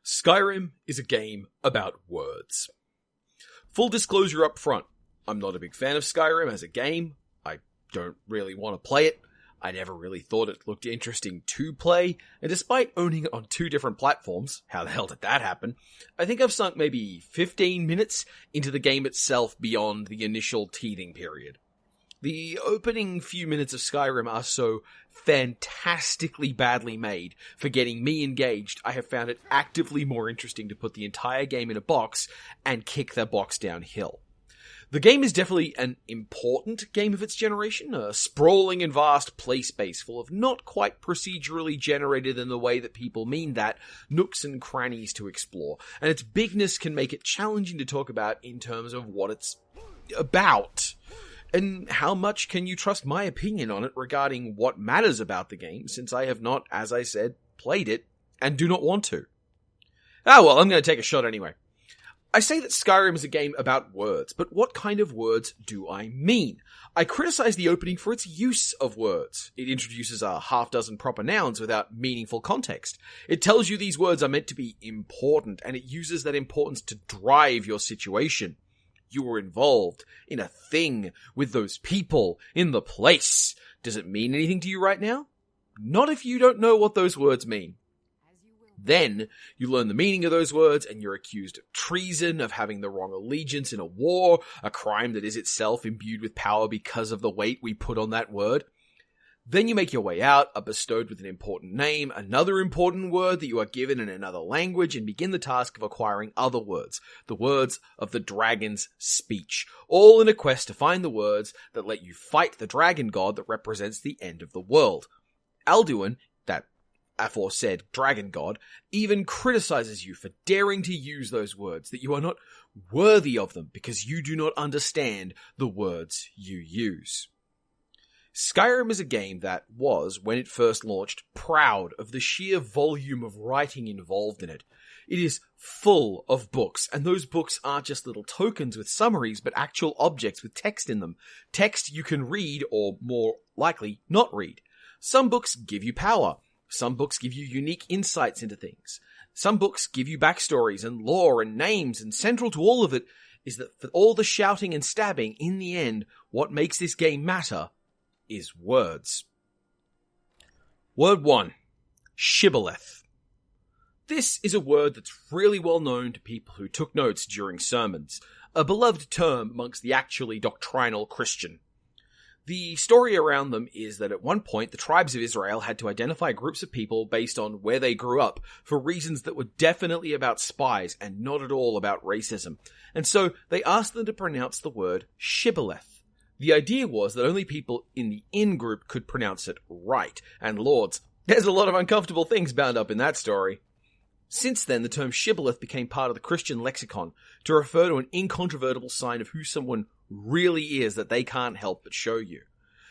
Skyrim is a game about words. Full disclosure up front, I'm not a big fan of Skyrim as a game. I don't really want to play it. I never really thought it looked interesting to play, and despite owning it on 2 different platforms, how the hell did that happen? I think I've sunk maybe 15 minutes into the game itself beyond the initial teething period. The opening few minutes of Skyrim are so fantastically badly made for getting me engaged, I have found it actively more interesting to put the entire game in a box and kick that box downhill. The game is definitely an important game of its generation, a sprawling and vast play space full of not quite procedurally generated in the way that people mean that, nooks and crannies to explore, and its bigness can make it challenging to talk about in terms of what it's about. And how much can you trust my opinion on it regarding what matters about the game, since I have not, as I said, played it, and do not want to? I'm going to take a shot anyway. I say that Skyrim is a game about words, but what kind of words do I mean? I criticize the opening for its use of words. It introduces a half-dozen proper nouns without meaningful context. It tells you these words are meant to be important, and it uses that importance to drive your situation. You were involved in a thing with those people in the place. Does it mean anything to you right now? Not if you don't know what those words mean. Then you learn the meaning of those words and you're accused of treason, of having the wrong allegiance in a war, a crime that is itself imbued with power because of the weight we put on that word. Then you make your way out, are bestowed with an important name, another important word that you are given in another language, and begin the task of acquiring other words, the words of the dragon's speech, all in a quest to find the words that let you fight the dragon god that represents the end of the world. Alduin, that aforesaid dragon god, even criticizes you for daring to use those words, that you are not worthy of them because you do not understand the words you use. Skyrim is a game that was, when it first launched, proud of the sheer volume of writing involved in it. It is full of books, and those books aren't just little tokens with summaries, but actual objects with text in them. Text you can read, or more likely, not read. Some books give you power. Some books give you unique insights into things. Some books give you backstories and lore and names, and central to all of it is that for all the shouting and stabbing, in the end, what makes this game matter is words. Word 1. Shibboleth. This is a word that's really well known to people who took notes during sermons, a beloved term amongst the actually doctrinal Christian. The story around them is that at one point the tribes of Israel had to identify groups of people based on where they grew up for reasons that were definitely about spies and not at all about racism, and so they asked them to pronounce the word Shibboleth. The idea was that only people in the in-group could pronounce it right, and lords, there's a lot of uncomfortable things bound up in that story. Since then, the term shibboleth became part of the Christian lexicon to refer to an incontrovertible sign of who someone really is that they can't help but show you.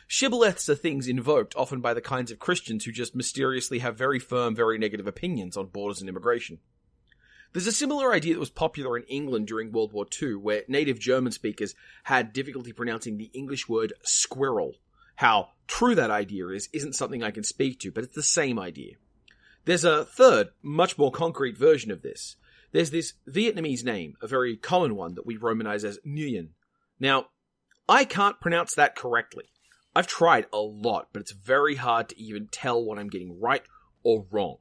Shibboleths are things invoked often by the kinds of Christians who just mysteriously have very firm, very negative opinions on borders and immigration. There's a similar idea that was popular in England during World War II, where native German speakers had difficulty pronouncing the English word squirrel. How true that idea is isn't something I can speak to, but it's the same idea. There's a third, much more concrete version of this. There's this Vietnamese name, a very common one that we romanize as Nguyen. Now, I can't pronounce that correctly. I've tried a lot, but it's very hard to even tell what I'm getting right or wrong.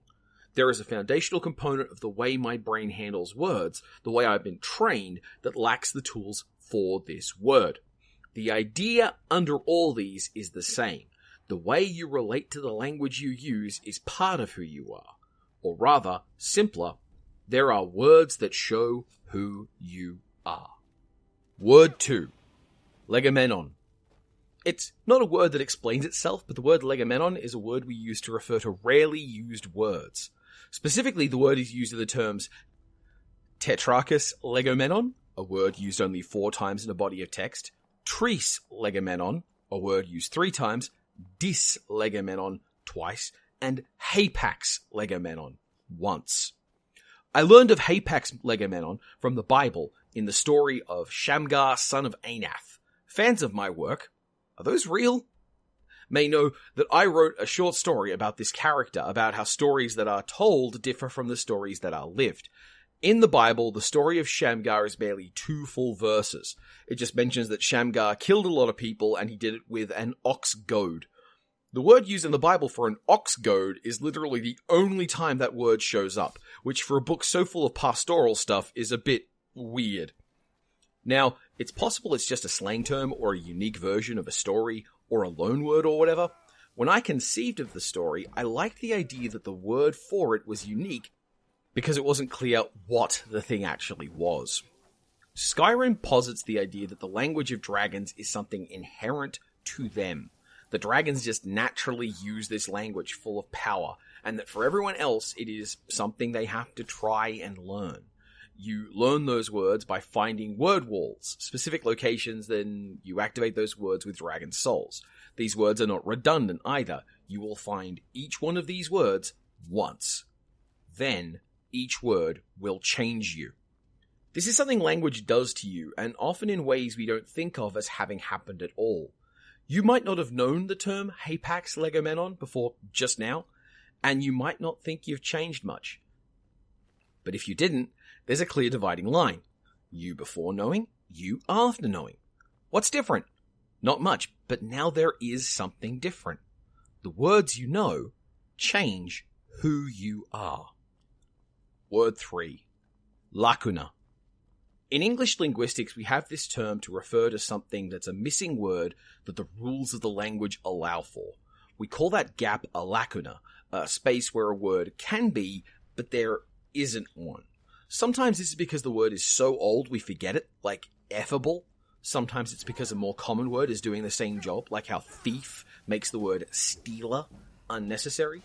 There is a foundational component of the way my brain handles words, the way I've been trained, that lacks the tools for this word. The idea under all these is the same. The way you relate to the language you use is part of who you are. Or rather, simpler, there are words that show who you are. Word 2. Legomenon. It's not a word that explains itself, but the word Legomenon is a word we use to refer to rarely used words. Specifically, the word is used in the terms tetrarchus Legomenon, a word used only 4 times in a body of text, tris Legomenon, a word used 3 times, dis Legomenon twice, and hapax Legomenon once. I learned of hapax Legomenon from the Bible in the story of Shamgar, son of Anath. Fans of my work, are those real? may know that I wrote a short story about this character, about how stories that are told differ from the stories that are lived. In the Bible, the story of Shamgar is barely 2 full verses. It just mentions that Shamgar killed a lot of people and he did it with an ox goad. The word used in the Bible for an ox goad is literally the only time that word shows up, which for a book so full of pastoral stuff is a bit weird. Now, it's possible it's just a slang term or a unique version of a story or a loanword or whatever. When I conceived of the story, I liked the idea that the word for it was unique because it wasn't clear what the thing actually was. Skyrim posits the idea that the language of dragons is something inherent to them. The dragons just naturally use this language full of power, and that for everyone else it is something they have to try and learn. You learn those words by finding word walls, specific locations, then you activate those words with dragon souls. These words are not redundant either. You will find each one of these words once. Then, each word will change you. This is something language does to you, and often in ways we don't think of as having happened at all. You might not have known the term Hapax Legomenon before just now, and you might not think you've changed much. But if you didn't, there's a clear dividing line. You before knowing, you after knowing. What's different? Not much, but now there is something different. The words you know change who you are. Word 3. Lacuna. In English linguistics, we have this term to refer to something that's a missing word that the rules of the language allow for. We call that gap a lacuna, a space where a word can be, but there isn't one. Sometimes this is because the word is so old we forget it, like effable. Sometimes it's because a more common word is doing the same job, like how thief makes the word stealer unnecessary.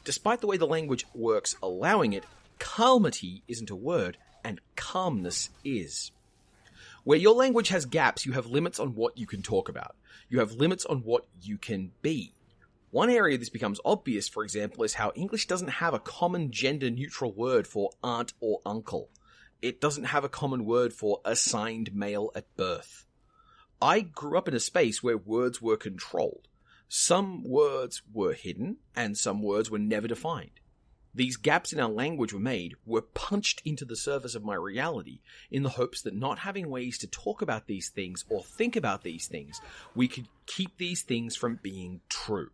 Despite the way the language works allowing it, calmity isn't a word, and calmness is. Where your language has gaps, you have limits on what you can talk about. You have limits on what you can be. One area this becomes obvious, for example, is how English doesn't have a common gender-neutral word for aunt or uncle. It doesn't have a common word for assigned male at birth. I grew up in a space where words were controlled. Some words were hidden, and some words were never defined. These gaps in our language were punched into the surface of my reality in the hopes that not having ways to talk about these things or think about these things, we could keep these things from being true.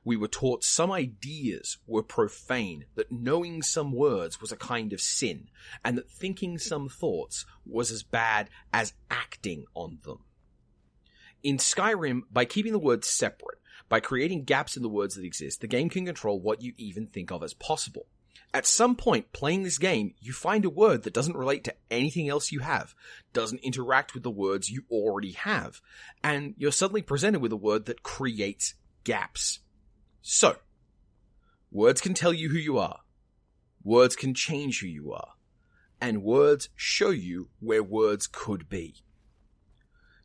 We were taught some ideas were profane, that knowing some words was a kind of sin, and that thinking some thoughts was as bad as acting on them. In Skyrim, by keeping the words separate, by creating gaps in the words that exist, the game can control what you even think of as possible. At some point, playing this game, you find a word that doesn't relate to anything else you have, doesn't interact with the words you already have, and you're suddenly presented with a word that creates gaps. So, words can tell you who you are, words can change who you are, and words show you where words could be.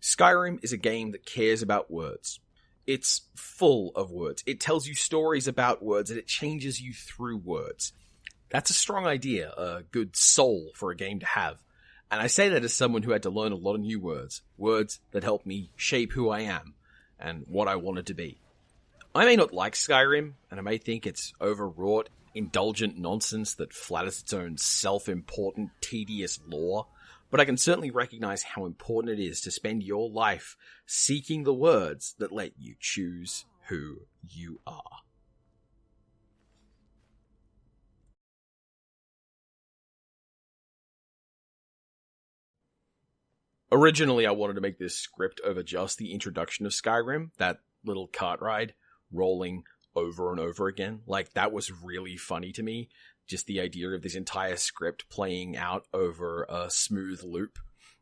Skyrim is a game that cares about words. It's full of words. It tells you stories about words, and it changes you through words. That's a strong idea, a good soul for a game to have. And I say that as someone who had to learn a lot of new words that help me shape who I am and what I wanted to be. I may not like Skyrim, and I may think it's overwrought, indulgent nonsense that flatters its own self-important, tedious lore, but I can certainly recognize how important it is to spend your life seeking the words that let you choose who you are. Originally, I wanted to make this script over just the introduction of Skyrim, that little cart ride, rolling over and over again. Like, that was really funny to me. Just the idea of this entire script playing out over a smooth loop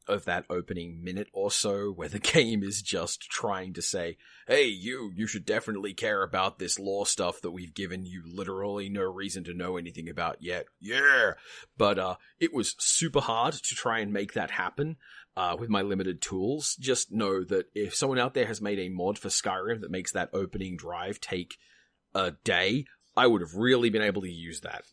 of that opening minute or so where the game is just trying to say, hey, you should definitely care about this lore stuff that we've given you literally no reason to know anything about yet. Yeah! But it was super hard to try and make that happen with my limited tools. Just know that if someone out there has made a mod for Skyrim that makes that opening drive take a day, I would have really been able to use that.